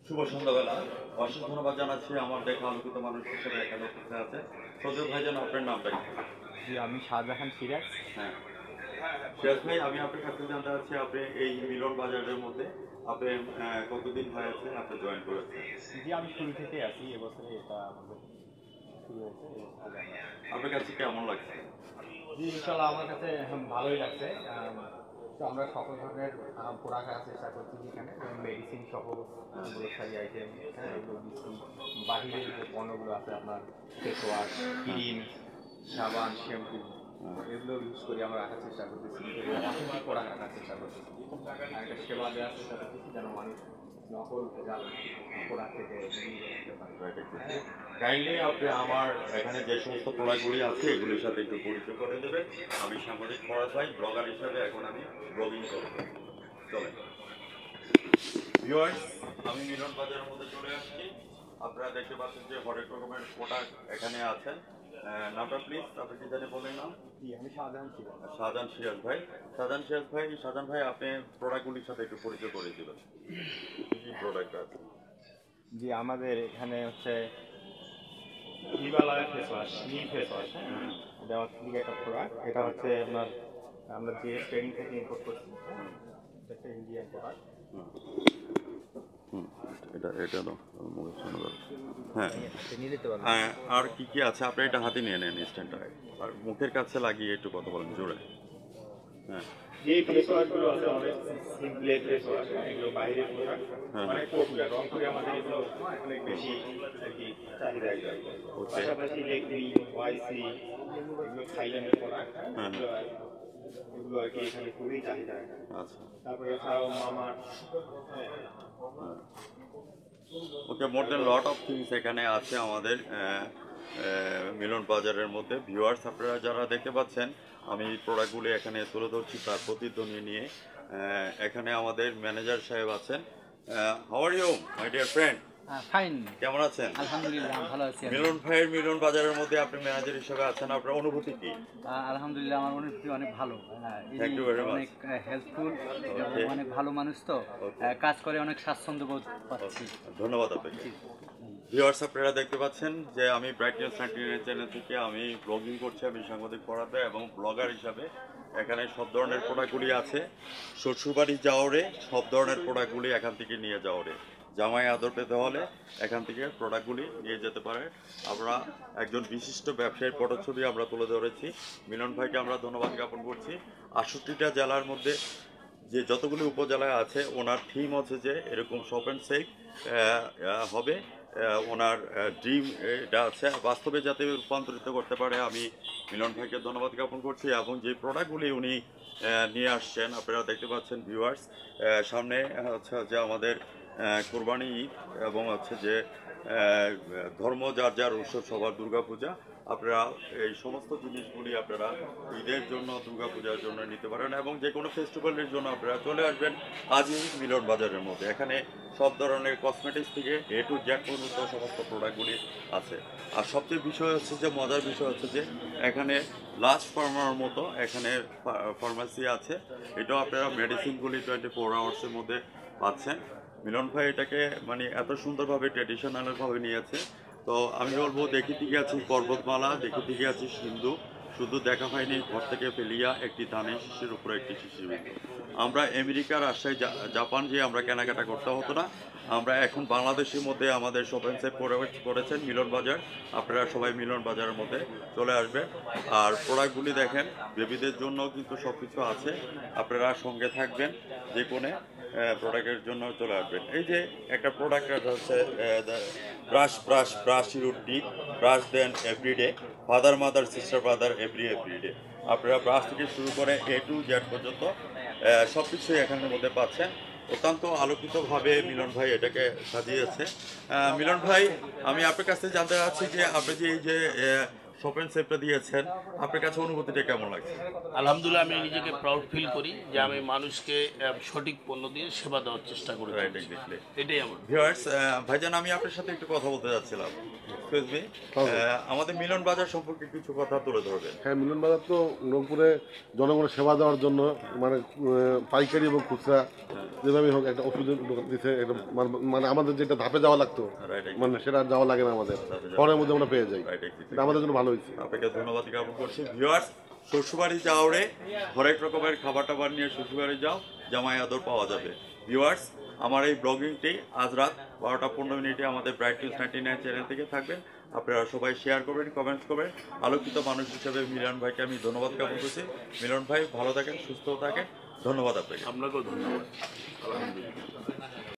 শুভ সন্ধ্যাবেলা। অশেষ ধন্যবাদ জানাচ্ছি আমার দেখা আলোকিত মানুষ হিসেবে এখানে উপস্থিত আছে। সজীব ভাইজান, আপনার নামটা কি? জি, আমি শাহজাহান সিরাজ। হ্যাঁ, সিরাজ ভাই, আমি আপনার কাছে জানতে চাচ্ছি আপনি এই মিলন বাজারের মধ্যে আপনি কতদিন হয়েছে আপনি জয়েন করেছেন? জি, আমি শুরু থেকেই আছি। এবছরে এটা আমাদের শুরু হয়েছে। আপনার কাছে কেমন লাগছে? জি, ইনশাল্লাহ আমার কাছে ভালোই লাগছে। তো আমরা সকল ধরনের প্রোডাক্ট রাখার চেষ্টা করছি এখানে, যেমন মেডিসিন সহ গ্রোসারি আইটেম, হ্যাঁ, এগুলো দিচ্ছি। বাহিরের যে পণ্যগুলো আছে আপনার ফেস ওয়াশ, ক্রিম, সাবান, শ্যাম্পু, এগুলো ইউজ করে আমরা রাখার চেষ্টা করতেছি এবং অথেন্টিক প্রোডাক্ট রাখার চেষ্টা করতেছি। আর একটা সেবা দেওয়ার চেষ্টা করতেছি যেন মানুষ নকল ভেজাল প্রোডাক্ট থেকে দূরে রাখতে পারে। কাইন্ডলি আপনি আমার এখানে যে সমস্ত প্রোডাক্টগুলি আছে এগুলির সাথে একটু পরিচয় করে দেবেন। আমি সাংবাদিক ফরাজ ভাই, ব্লগার হিসাবে এখন আমি ব্লগিং করব। চলেন ভিউয়ার্স, আমি মিলন বাজারের মধ্যে চলে আসছি। আপনারা দেখতে পাচ্ছেন যে হরেক রকমের প্রোডাক্ট এখানে আছেন। নামটা প্লিজ, আপনি কি জানি বলেন নাম? জি, আমি শাহজাহান সিরাজ। শাহজাহান সিরাজ ভাই। শাহজাহান ভাই, আপনি প্রোডাক্টগুলির সাথে একটু পরিচয় করে দেবেন। কি প্রোডাক্ট আছে? জি, আমাদের এখানে হচ্ছে হিমালয় ফেস ওয়াশ, নিম ফেস ওয়াশ। হ্যাঁ, এটা হচ্ছে একটা প্রোডাক্ট। এটা হচ্ছে আপনার আমরা যে ট্রেনিং থেকে ইম্পোর্ট করছি, হ্যাঁ, এটা একটা ইন্ডিয়ান প্রোডাক্ট। এটা দাও, মুখে শোনা যাবে। হ্যাঁ, নিয়ে নিতে পারবেন। আর কি কি আছে আপনি এটা হাতে নিয়ে নেন স্ট্যান্ডটা, আর মুখের কাছে লাগিয়ে একটু কথা বলেন জোরে। হ্যাঁ, যে ফেস ওয়াশগুলো আছে আমাদের সিম্পলে ফেস ওয়াশ, এগুলো বাইরের প্রোডাক্ট, অনেক পপুলার। রংপুরে আমাদের এগুলো অনেক বেশি আর কি চাহিদা। পাশাপাশি লেকমি, ওয়াইসি, এগুলো থাইল্যান্ডের প্রোডাক্ট। এগুলো আর কি এখানে খুবই চাহিদা। আচ্ছা, তারপরে এছাড়াও মামা। ওকে, মোর দেন লট অফ থিংস এখানে আছে আমাদের মিলন বাজারের মধ্যে। ভিউয়ার্স, আপনারা যারা দেখতে পাচ্ছেন আমি প্রোডাক্টগুলি এখানে তুলে ধরছি তার প্রতিধ্বনি নিয়ে। এখানে আমাদের ম্যানেজার সাহেব আছেন। How are you my dear friend? Fine, কেমন আছেন? আলহামদুলিল্লাহ ভালো আছি আমি। মিলন ভাইয়ের মিলন বাজারের মধ্যে আপনি ম্যানেজার হিসেবে আছেন, আপনার অনুভূতি কি? আলহামদুলিল্লাহ আমার অনুভূতি অনেক ভালো। Thank you very much. অনেক হেল্পফুল এবং Okay. অনেক ভালো মানুষ তো Okay. কাজ করে অনেক স্বাচ্ছন্দ্য বোধ পাচ্ছি। ধন্যবাদ আপনাকে। ভিউয়ার্স, আপনারা দেখতে পাচ্ছেন যে আমি ব্রাইট নিউজ 99 চ্যানেল থেকে আমি ব্লগিং করছি, আমি সাংবাদিক পড়াতে এবং ব্লগার হিসাবে এখানে সব ধরনের প্রোডাক্টগুলি আছে। শ্বশুরবাড়ি যাওয়ারে সব ধরনের প্রোডাক্টগুলি এখান থেকে নিয়ে যাওয়ারে, জামাই আদর পেতে হলে এখান থেকে প্রোডাক্টগুলি নিয়ে যেতে পারে। আমরা একজন বিশিষ্ট ব্যবসায়ীর পটছবি আমরা তুলে ধরেছি। মিলন ভাইকে আমরা ধন্যবাদ জ্ঞাপন করছি। 68টা জেলার মধ্যে যে যতগুলি উপজেলায় আছে ওনার থিম হচ্ছে যে এরকম শপ অ্যান্ড সেল হবে। ওনার ড্রিম এটা আছে, বাস্তবে যাতে রূপান্তরিত করতে পারে। আমি মিলন ভাইকে ধন্যবাদ জ্ঞাপন করছি এবং যে প্রোডাক্টগুলি উনি নিয়ে আসছেন আপনারা দেখতে পাচ্ছেন। ভিউয়ার্স, সামনে হচ্ছে যে আমাদের কোরবানি ঈদ এবং হচ্ছে যে ধর্ম যার যার উৎসব, সবার দুর্গাপূজা। আপনারা এই সমস্ত জিনিসগুলি আপনারা ঈদের জন্য, দুর্গাপূজার জন্য নিতে পারেন এবং যে কোনো ফেস্টিভ্যালের জন্য আপনারা চলে আসবেন আজই মিলন বাজারের মধ্যে। এখানে সব ধরনের কসমেটিক্স থেকে এ টু জেড পর্যন্ত সমস্ত প্রোডাক্টগুলি আছে। আর সবচেয়ে বিষয় হচ্ছে যে মজার বিষয় হচ্ছে যে এখানে লাস্ট ফার্মার মতো এখানে ফার্মাসি আছে। এটাও আপনারা মেডিসিনগুলি 24 আওয়ার্সের মধ্যে পাচ্ছেন। মিলন ভাই এটাকে মানে এত সুন্দরভাবে ট্র্যাডিশনালভাবে নিয়েছে। তো আমি বলবো দেখিতে গিয়েছি পর্বতমালা, দেখিতে গিয়েছি সিন্ধু, শুধু দেখা হয়নি ঘর থেকে ফেলিয়া একটি ধানের শীষের উপরে একটি শিশির বিন্দু। আমরা আমেরিকা, রাজশাহী, জাপান যে আমরা কেনাকাটা করতে হতো না, আমরা এখন বাংলাদেশের মধ্যে আমাদের শপিং সেট করেছেন মিলন বাজার। আপনারা সবাই মিলন বাজারের মধ্যে চলে আসবেন। আর প্রোডাক্টগুলি দেখেন, বেবিদের জন্য কিন্তু সব কিছু আছে। আপনারা সঙ্গে থাকবেন, যে কোনো প্রোডাক্টের জন্য চলে আসবেন। এই যে একটা প্রোডাক্ট হচ্ছে brush your teeth, brush then everyday, father mother sister brother everyday. আপনারা ব্রাশ থেকে শুরু করে এ টু জেড পর্যন্ত সব কিছুই এখানের মধ্যে পাচ্ছেন। অত্যন্ত আলোকিতভাবে মিলন ভাই এটাকে সাজিয়েছে। মিলন ভাই, আমি আপনার কাছে জানতে চাচ্ছি যে আপনি যে এই যে শপ অ্যান্ড সেভটা দিয়েছেন, আপনার কাছে অনুভূতিটা কেমন লাগছে? আলহামদুলিল্লাহ, আমি নিজেকে প্রাউড ফিল করি যে আমি মানুষকে সঠিক পণ্য দিয়ে সেবা দেওয়ার চেষ্টা করি। Right, exactly. এটাই আমার। ভিউয়ার্স, ভাইজান আমি আপনার সাথে একটু কথা বলতে যাচ্ছিলাম। এক্সকিউজ মি, আমাদের মিলন বাজার সম্পর্কে কিছু কথা তুলে ধরবেন। হ্যাঁ, মিলন বাজার তো রংপুরে জনগণের সেবা দেওয়ার জন্য মানে পাইকারি এবং খুচরা যেভাবে হোক একটা ওষুধের দোকান দিচ্ছে, এটা মানে আমাদের যেটা ধাপে যাওয়া লাগতো রাইট, মানে সেটা আর যাওয়া লাগে না, আমাদের ঘরের মধ্যে আমরা পেয়ে যাই। রাইট, এটা আমাদের জন্য ভালো হয়েছে। আপনাকে ধন্যবাদ জ্ঞাপন করছি। ভিউয়ার্স, শ্বশুরবাড়ি যাও রে, হরেক রকমের খাবার টাবার নিয়ে শ্বশুরবাড়ি যাও, জামাই আদর পাওয়া যাবে। ভিউয়ার্স, আমার এই ব্লগিংটি আজ রাত 12টা 15 আমাদের ব্রাইট নিউজ 99 চ্যানেল থেকে থাকবেন। আপনারা সবাই শেয়ার করবেন, কমেন্টস করবেন। আলোকিত মানুষ হিসেবে মিলন ভাইকে আমি ধন্যবাদ জ্ঞাপন করছি। মিলন ভাই ভালো থাকেন, সুস্থ থাকেন, ধন্যবাদ আপনাকে। আপনাকেও ধন্যবাদ। আলহামদুলিল্লাহ।